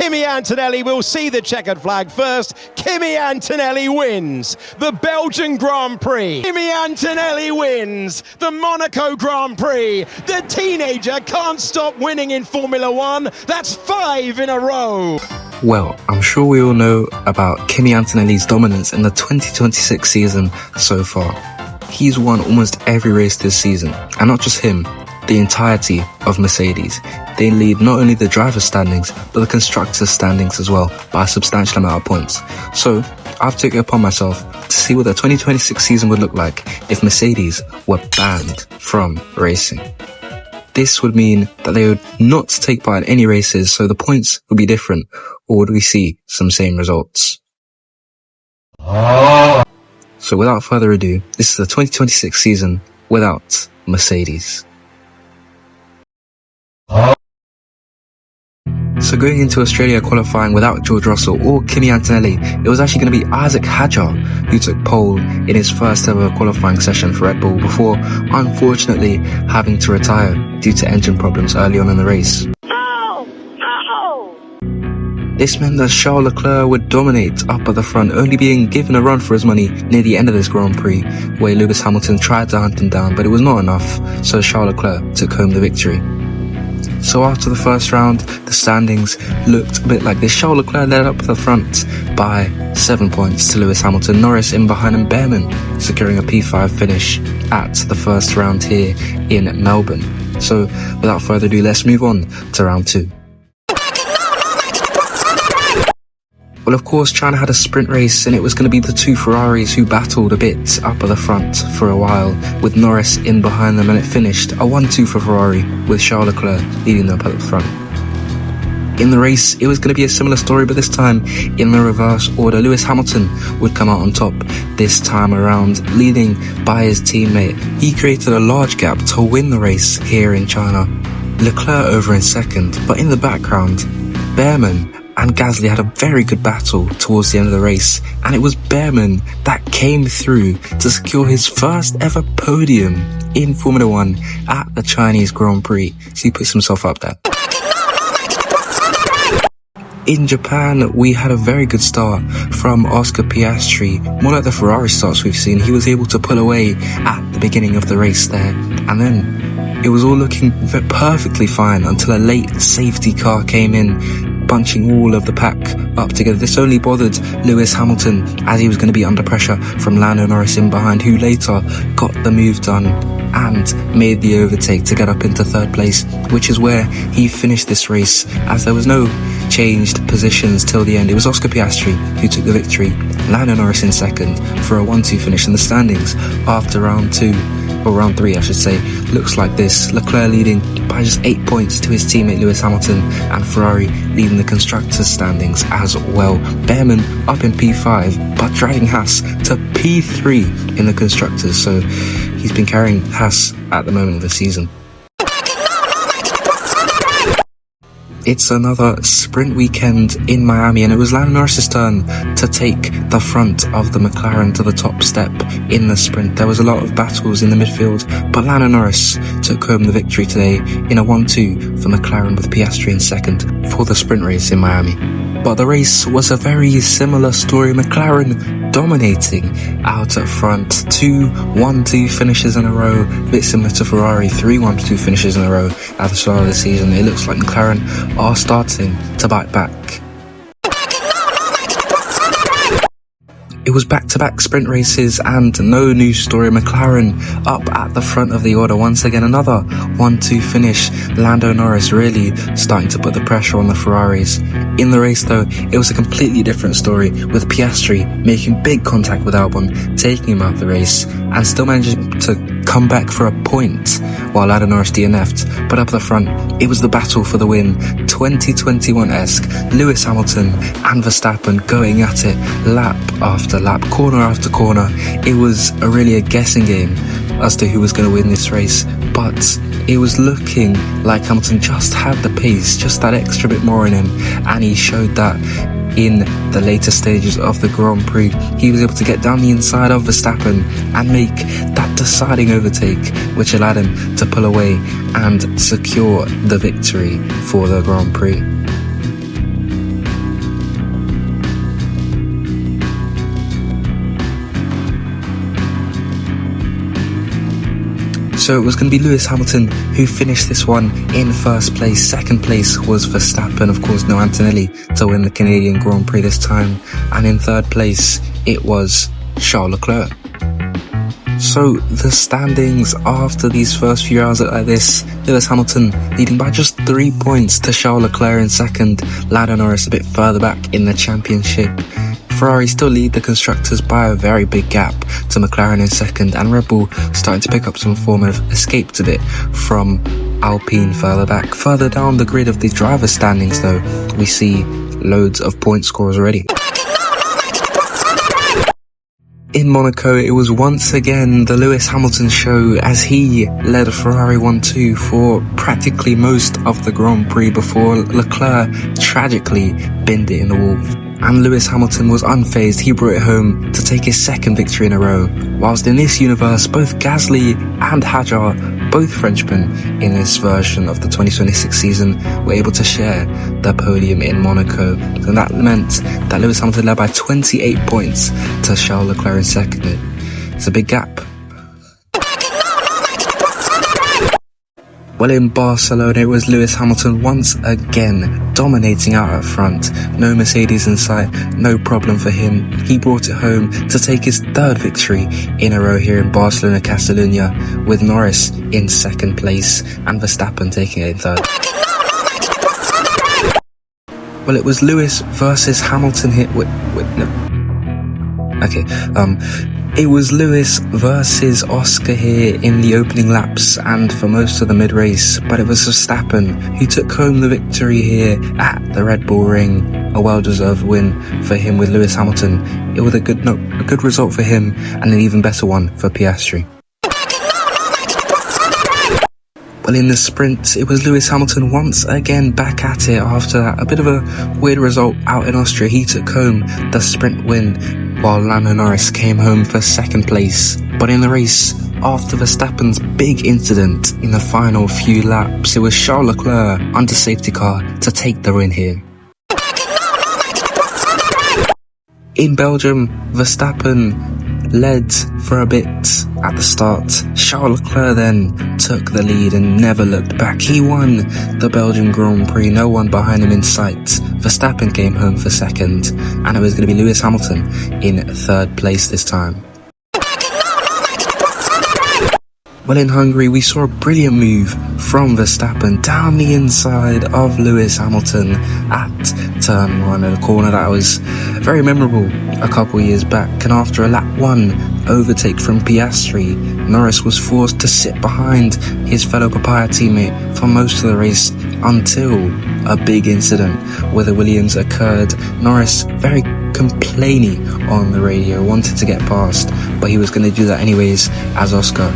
Kimi Antonelli will see the checkered flag first. Kimi Antonelli wins the Belgian Grand Prix. Kimi Antonelli wins the Monaco Grand Prix. The teenager can't stop winning in Formula One. That's 5 in a row. Well, I'm sure we all know about Kimi Antonelli's dominance in the 2026 season so far. He's won almost every race this season, and not just him, the entirety of Mercedes. They lead not only the driver's standings, but the constructor's standings as well by a substantial amount of points. So, I've taken it upon myself to see what the 2026 season would look like if Mercedes were banned from racing. This would mean that they would not take part in any races, so the points would be different, or would we see some same results? So without further ado, this is the 2026 season without Mercedes. So going into Australia qualifying without George Russell or Kimi Antonelli, it was actually going to be Isaac Hadjar who took pole in his first ever qualifying session for Red Bull before unfortunately having to retire due to engine problems early on in the race. This meant that Charles Leclerc would dominate up at the front, only being given a run for his money near the end of this Grand Prix, where Lewis Hamilton tried to hunt him down, but it was not enough, so Charles Leclerc took home the victory. So after the first round, the standings looked a bit like this. Charles Leclerc led up the front by 7 points to Lewis Hamilton, Norris in behind, and Behrman securing a P5 finish at the first round here in Melbourne. So without further ado, let's move on to round 2. Well, of course, China had a sprint race, and it was going to be the two Ferraris who battled a bit up at the front for a while, with Norris in behind them, and it finished a 1-2 for Ferrari, with Charles Leclerc leading them up at the front. In the race, it was going to be a similar story, but this time in the reverse order. Lewis Hamilton would come out on top this time around, leading by his teammate. He created a large gap to win the race here in China. Leclerc over in second, but in the background, Behrman and Gasly had a very good battle towards the end of the race, and it was Behrman that came through to secure his first ever podium in Formula One at the Chinese Grand Prix. So he puts himself up there. In Japan, we had a very good start from Oscar Piastri. More like the Ferrari starts we've seen. He was able to pull away at the beginning of the race there, and then it was all looking perfectly fine until a late safety car came in, bunching all of the pack up together. This only bothered Lewis Hamilton as he was going to be under pressure from Lando Norris in behind, who later got the move done and made the overtake to get up into third place, which is where he finished this race, as there was no changed positions till the end. It was Oscar Piastri who took the victory, Lando Norris in second for a 1-2 finish, in the standings after round 2. Or round 3 I should say, looks like this. Leclerc leading by just 8 points to his teammate Lewis Hamilton, and Ferrari leading the constructors standings as well. Behrman up in P5 but dragging Haas to P3 in the constructors, so he's been carrying Haas at the moment of the season. It's another sprint weekend in Miami, and it was Lando Norris' turn to take the front of the McLaren to the top step in the sprint. There was a lot of battles in the midfield, but Lando Norris took home the victory today in a 1-2 for McLaren, with Piastri in second for the sprint race in Miami. But the race was a very similar story. McLaren dominating out at front. 2 1-2 finishes in a row, a bit similar to Ferrari, 3 1-2 finishes in a row at the start of the season. It looks like McLaren are starting to bite back. It was back-to-back sprint races and no news story. McLaren up at the front of the order once again. Another 1-2 finish. Lando Norris really starting to put the pressure on the Ferraris. In the race though, it was a completely different story, with Piastri making big contact with Albon, taking him out the race, and still managing to come back for a point while Lando Norris DNF'd. But up the front, it was the battle for the win, 2021-esque. Lewis Hamilton and Verstappen going at it lap after lap, corner after corner. It was really a guessing game as to who was going to win this race, but it was looking like Hamilton just had the pace, just that extra bit more in him, and he showed that in the later stages of the Grand Prix. He was able to get down the inside of Verstappen and make that deciding overtake, which allowed him to pull away and secure the victory for the Grand Prix. So it was going to be Lewis Hamilton who finished this one in first place. Second place was Verstappen, of course, no Antonelli to win the Canadian Grand Prix this time. And in third place, it was Charles Leclerc. So the standings after these first few rounds like this, Lewis Hamilton leading by just 3 points to Charles Leclerc in second, Lando Norris a bit further back in the championship. Ferrari still lead the constructors by a very big gap to McLaren in second, and Red Bull starting to pick up some form of escaped a bit from Alpine further back. Further down the grid of the driver standings though, we see loads of point scorers already. In Monaco, it was once again the Lewis Hamilton show as he led Ferrari 1-2 for practically most of the Grand Prix before Leclerc tragically binned it in the wall. And Lewis Hamilton was unfazed. He brought it home to take his second victory in a row. Whilst in this universe, both Gasly and Hadjar, both Frenchmen in this version of the 2026 season, were able to share the podium in Monaco. And that meant that Lewis Hamilton led by 28 points to Charles Leclerc in second. It's a big gap. Well, in Barcelona, it was Lewis Hamilton once again dominating out at front. No Mercedes in sight, no problem for him. He brought it home to take his third victory in a row here in Barcelona, Catalunya, with Norris in second place and Verstappen taking it in third. Well, it was Lewis versus Hamilton here. It was Lewis versus Oscar here in the opening laps and for most of the mid-race, but it was Verstappen who took home the victory here at the Red Bull Ring. A well-deserved win for him with Lewis Hamilton. It was a good result for him and an even better one for Piastri. Well, in the sprint, it was Lewis Hamilton once again back at it after a bit of a weird result out in Austria. He took home the sprint win, while Lando Norris came home for second place. But in the race, after Verstappen's big incident in the final few laps, it was Charles Leclerc under safety car to take the win here. In Belgium, Verstappen led for a bit at the start. Charles Leclerc then took the lead and never looked back. He won the Belgian Grand Prix, no one behind him in sight. Verstappen came home for second, and it was going to be Lewis Hamilton in third place this time. Well, in Hungary, we saw a brilliant move from Verstappen down the inside of Lewis Hamilton at turn 1 at a corner that was very memorable a couple years back. And after a lap 1 overtake from Piastri, Norris was forced to sit behind his fellow Papaya teammate for most of the race until a big incident with the Williams occurred. Norris very complaining on the radio, wanted to get past, but he was going to do that anyways as Oscar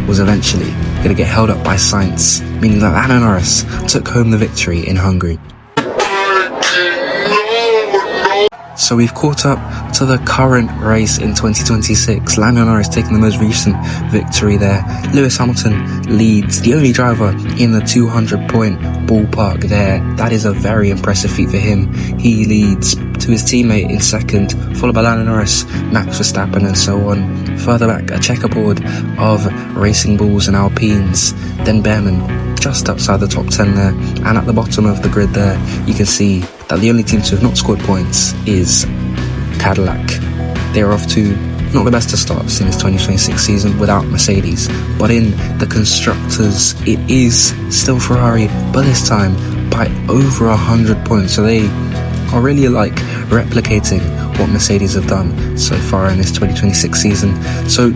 was eventually going to get held up by Sainz, meaning that Lando Norris took home the victory in Hungary. So we've caught up to the current race in 2026. Lando Norris taking the most recent victory there. Lewis Hamilton leads, the only driver in the 200-point ballpark there. That is a very impressive feat for him. He leads to his teammate in second, followed by Lando Norris, Max Verstappen and so on. Further back, a checkerboard of Racing Bulls and Alpines. Then Behrman just outside the top 10 there. And at the bottom of the grid there, you can see that the only team to have not scored points is Cadillac. They're off to not the best of starts in this 2026 season without Mercedes. But in the constructors, it is still Ferrari, but this time by over 100 points. So they are really like replicating what Mercedes have done so far in this 2026 season. So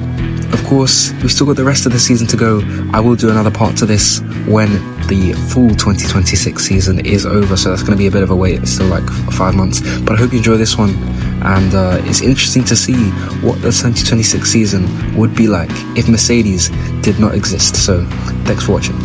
of course, we've still got the rest of the season to go. I will do another part to this when the full 2026 season is over, so that's going to be a bit of a wait. It's still like 5 months, but I hope you enjoy this one, and it's interesting to see what the 2026 season would be like if Mercedes did not exist. So thanks for watching.